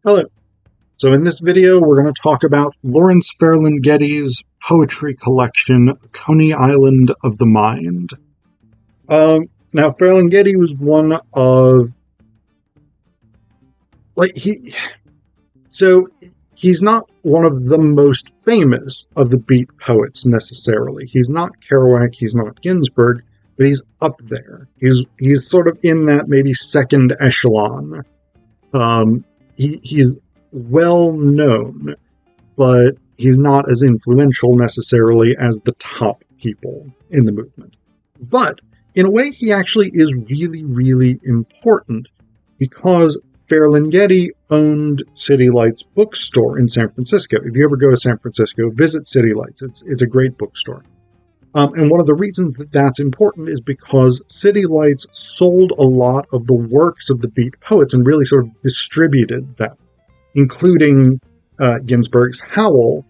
Hello. So in this video, we're going to talk about Lawrence Ferlinghetti's poetry collection, A Coney Island of the Mind. Now, Ferlinghetti was one of, he's not one of the most famous of the beat poets necessarily. He's not Kerouac, he's not Ginsberg, but he's up there. He's sort of in that maybe second echelon. He's well known, but he's not as influential necessarily as the top people in the movement. But in a way, he actually is really, really important because Ferlinghetti owned City Lights bookstore in San Francisco. If you ever go to San Francisco, visit City Lights. It's a great bookstore. And one of the reasons that that's important is because City Lights sold a lot of the works of the beat poets and really sort of distributed them, including Ginsberg's Howl.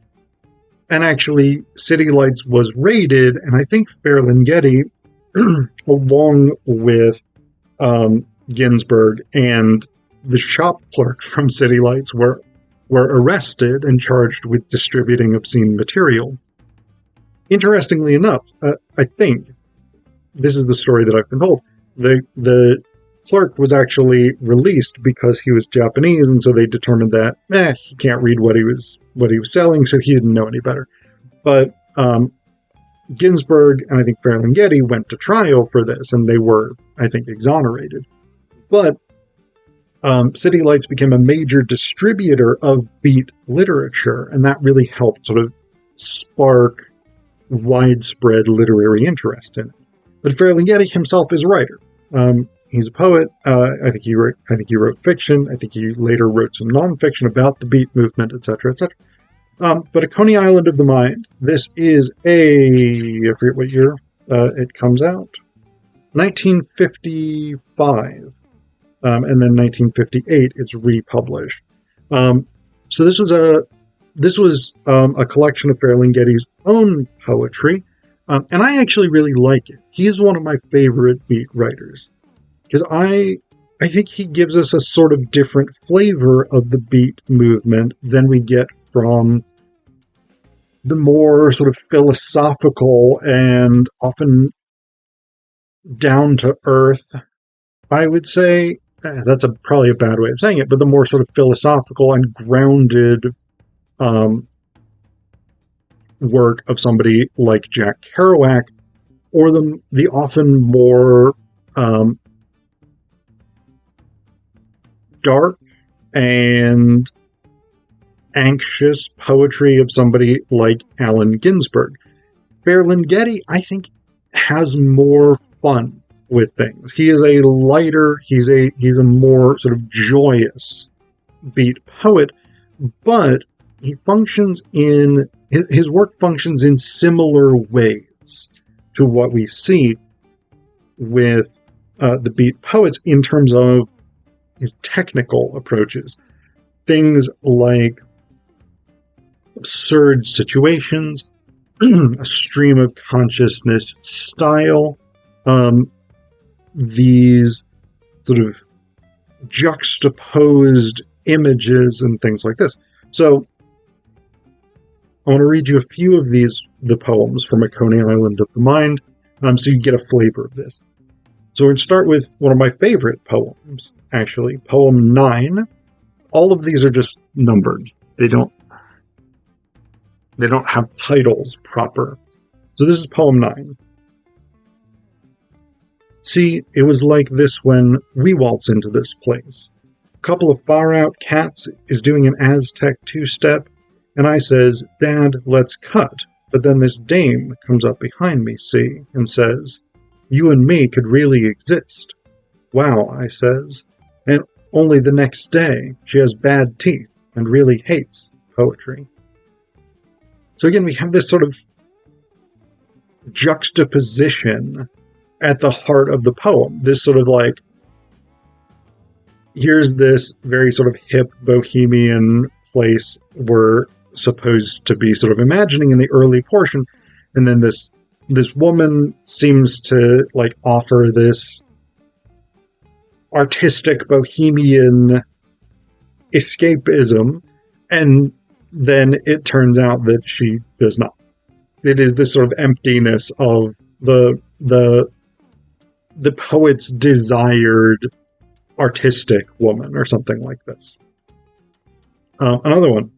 And actually, City Lights was raided, and I think Ferlinghetti, along with Ginsberg and the shop clerk from City Lights, were arrested and charged with distributing obscene material. Interestingly enough, I think, this is the story that I've been told, the clerk was actually released because he was Japanese, and so they determined that he can't read what he was selling, so he didn't know any better. But Ginsberg and I think Ferlinghetti went to trial for this, and they were, I think, exonerated. But City Lights became a major distributor of beat literature, and that really helped sort of spark widespread literary interest in it. But Ferlinghetti himself is a writer. He's a poet. I think he wrote fiction. I think he later wrote some nonfiction about the beat movement, etc., etc. But A Coney Island of the Mind. This is I forget what year it comes out. 1955, and then 1958 it's republished. So this was a collection of Ferlinghetti's own poetry, and I actually really like it. He is one of my favorite beat writers, because I think he gives us a sort of different flavor of the beat movement than we get from the more sort of philosophical and often down-to-earth, I would say. That's probably a bad way of saying it, but the more sort of philosophical and grounded work of somebody like Jack Kerouac, or the often more dark and anxious poetry of somebody like Allen Ginsberg. Ferlinghetti, I think, has more fun with things. He is a lighter, he's a more sort of joyous beat poet, but his work functions in similar ways to what we see with the beat poets in terms of his technical approaches. Things like absurd situations, a stream of consciousness style, these sort of juxtaposed images and things like this. So I want to read you a few of the poems from A Coney Island of the Mind, so you get a flavor of this. So we're going to start with one of my favorite poems, actually, poem 9. All of these are just numbered. They don't have titles proper. So this is poem 9. See, it was like this when we waltz into this place. A couple of far-out cats is doing an Aztec two-step, and I says, Dad, let's cut. But then this dame comes up behind me, see, and says, you and me could really exist. Wow, I says. And only the next day, she has bad teeth and really hates poetry. So again, we have this sort of juxtaposition at the heart of the poem. This sort of like, here's this very sort of hip bohemian place we're supposed to be sort of imagining in the early portion, and then this woman seems to like offer this artistic bohemian escapism, and then it turns out that she does not. It is this sort of emptiness of the poet's desired artistic woman, or something like this. Another one,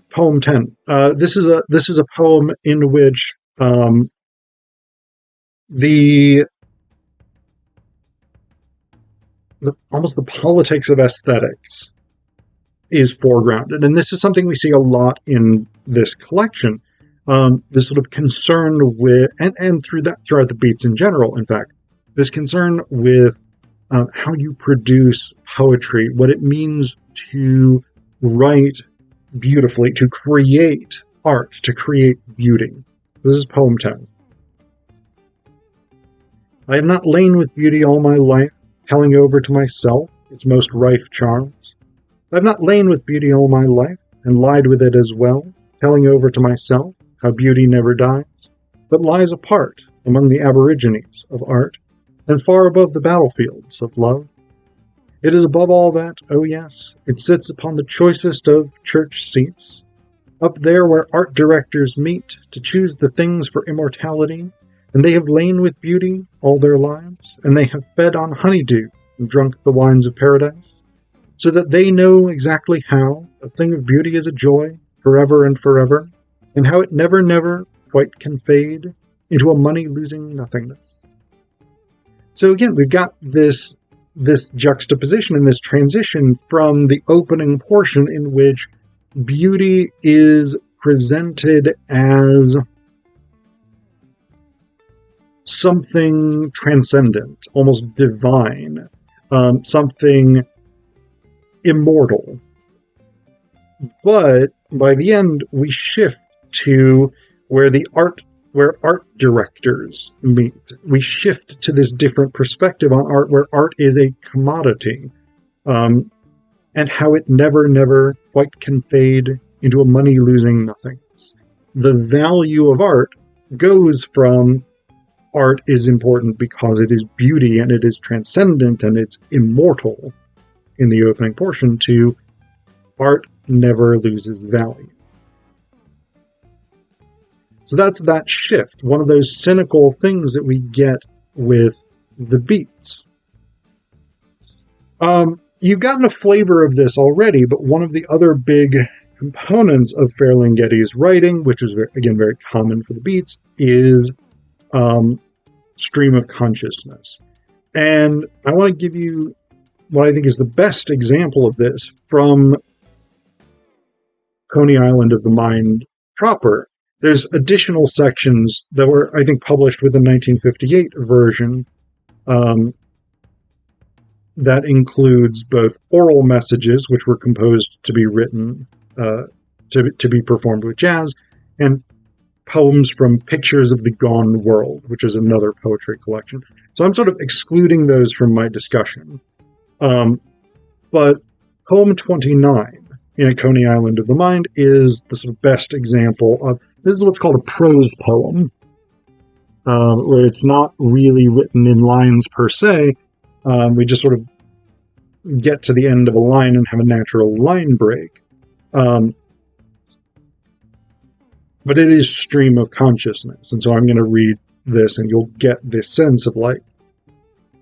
poem 10. This is a poem in which almost the politics of aesthetics is foregrounded, and this is something we see a lot in this collection. This sort of concern with, and throughout the beats in general, in fact, this concern with how you produce poetry, what it means to write beautifully, to create art, to create beauty. This is poem 10. I have not lain with beauty all my life, telling over to myself its most rife charms. I have not lain with beauty all my life, and lied with it as well, telling over to myself how beauty never dies, but lies apart among the aborigines of art, and far above the battlefields of love. It is above all that, oh yes, it sits upon the choicest of church seats, up there where art directors meet to choose the things for immortality, and they have lain with beauty all their lives, and they have fed on honeydew and drunk the wines of paradise, so that they know exactly how a thing of beauty is a joy forever and forever, and how it never, never quite can fade into a money-losing nothingness. So again, we've got this juxtaposition and this transition from the opening portion in which beauty is presented as something transcendent, almost divine, something immortal. But by the end, we shift to where art directors meet. We shift to this different perspective on art, where art is a commodity, and how it never, never quite can fade into a money-losing nothingness. The value of art goes from art is important because it is beauty and it is transcendent and it's immortal in the opening portion, to art never loses value. So that's that shift, one of those cynical things that we get with the beats. You've gotten a flavor of this already, but one of the other big components of Ferlinghetti's writing, which is, again, very common for the beats, is stream of consciousness. And I want to give you what I think is the best example of this from Coney Island of the Mind proper. There's additional sections that were, I think, published with the 1958 version that includes both oral messages, which were composed to be written, to be performed with jazz, and poems from Pictures of the Gone World, which is another poetry collection. So I'm sort of excluding those from my discussion. But poem 29 in A Coney Island of the Mind is the sort of best example of, this is what's called a prose poem, where it's not really written in lines per se. We just sort of get to the end of a line and have a natural line break. But it is stream of consciousness. And so I'm going to read this and you'll get this sense of like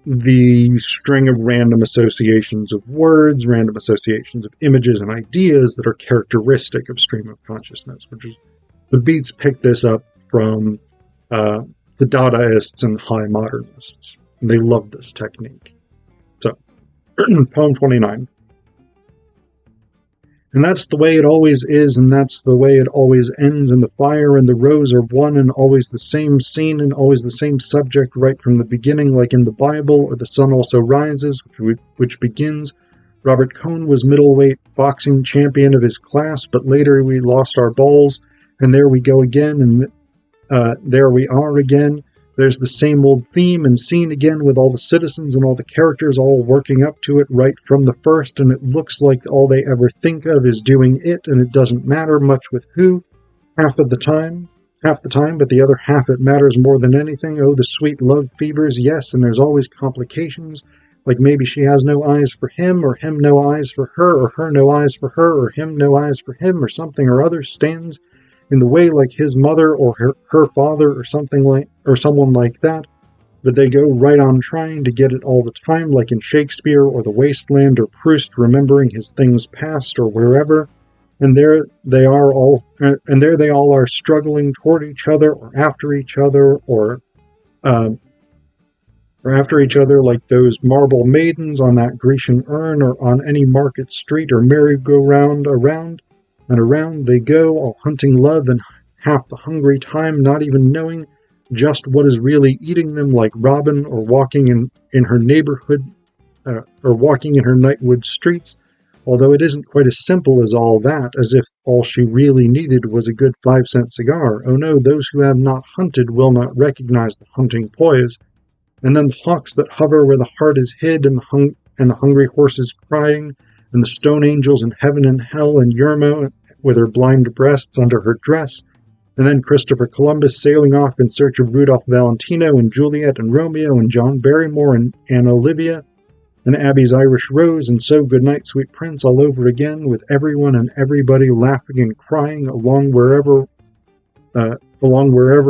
the string of random associations of words, random associations of images and ideas that are characteristic of stream of consciousness, which is, the beats pick this up from the Dadaists and high modernists. And they love this technique. So, poem 29. And that's the way it always is, and that's the way it always ends, and the fire and the rose are one, and always the same scene, and always the same subject right from the beginning, like in the Bible, or the sun also rises, which begins, Robert Cohn was middleweight boxing champion of his class, but later we lost our balls, and there we go again, and there we are again. There's the same old theme and scene again with all the citizens and all the characters all working up to it right from the first, and it looks like all they ever think of is doing it, and it doesn't matter much with who, half the time, but the other half it matters more than anything. Oh, the sweet love fevers, yes, and there's always complications, Like maybe she has no eyes for him, or him no eyes for her, or her no eyes for her, or him no eyes for him, or something or other stands in the way, like his mother or her father, or something like, or someone like that. But they go right on trying to get it all the time, like in Shakespeare or The Wasteland or Proust remembering his things past or wherever. And there they all are struggling toward each other um, or after each other like those marble maidens on that Grecian urn or on any market street or merry-go-round around and around they go, all hunting love and half the hungry time, not even knowing just what is really eating them, like Robin, or walking in her neighborhood, or walking in her nightwood streets, although it isn't quite as simple as all that, as if all she really needed was a good 5-cent cigar. Oh no, those who have not hunted will not recognize the hunting poise. And then the hawks that hover where the heart is hid, and the hungry horses crying, and the stone angels in heaven and hell, and Yerma with her blind breasts under her dress, and then Christopher Columbus sailing off in search of Rudolph Valentino, and Juliet and Romeo, and John Barrymore and Anna Olivia, and Abby's Irish Rose, and so Good Night, Sweet Prince all over again, with everyone and everybody laughing and crying along wherever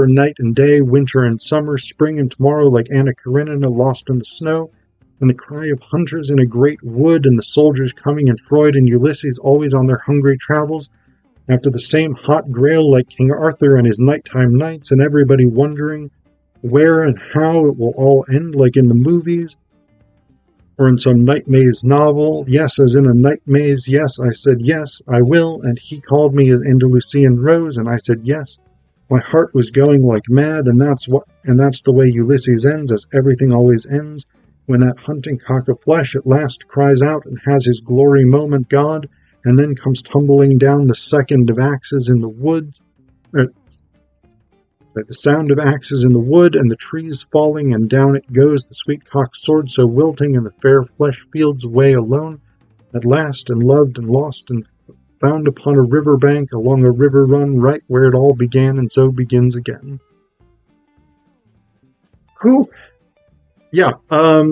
night and day, winter and summer, spring and tomorrow, like Anna Karenina lost in the snow, and the cry of hunters in a great wood, and the soldiers coming, and Freud and Ulysses always on their hungry travels, after the same hot grail like King Arthur and his nighttime nights, and everybody wondering where and how it will all end, like in the movies, or in some night maze novel. Yes, as in a night maze, yes, I said yes, I will, and he called me his Andalusian rose, and I said yes. My heart was going like mad, and that's the way Ulysses ends, as everything always ends, when that hunting cock of flesh at last cries out and has his glory moment, God, and then comes tumbling down the second of axes in the woods, the sound of axes in the wood, and the trees falling, and down it goes, the sweet cock's sword so wilting, and the fair flesh fields away alone, at last, and loved and lost, and found upon a river bank, along a river run, right where it all began, and so begins again. Who? Yeah,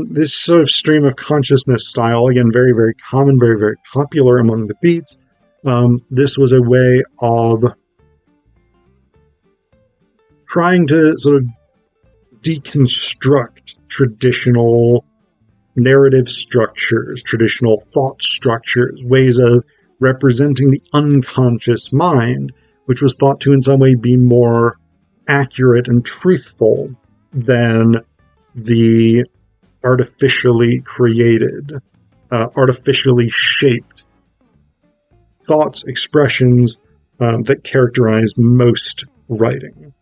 this sort of stream of consciousness style, again, very, very common, very, very popular among the beats. This was a way of trying to sort of deconstruct traditional narrative structures, traditional thought structures, ways of representing the unconscious mind, which was thought to in some way be more accurate and truthful than the artificially created, artificially shaped thoughts, expressions that characterize most writing.